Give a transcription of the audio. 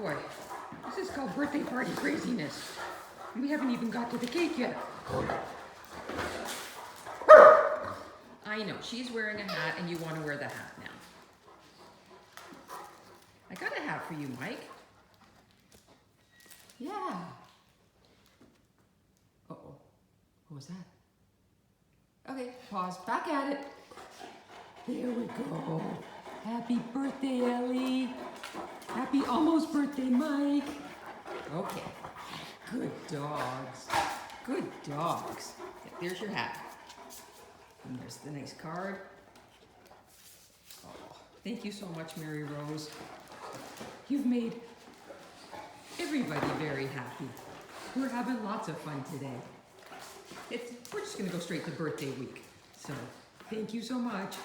boy, this is called birthday party craziness. We haven't even got to the cake yet. I know, she's wearing a hat and you want to wear the hat now. I got a hat for you, Mike. Yeah. Uh-oh. What was that? Okay, pause. Back at it. There we go. Happy birthday, Ellie. Happy almost birthday, Mike. Okay. Good dogs. Good dogs. Yeah, there's your hat. And there's the nice card. Oh, thank you so much, Mary Rose. You've made everybody very happy. We're having lots of fun today. We're just going to go straight to birthday week. So, thank you so much.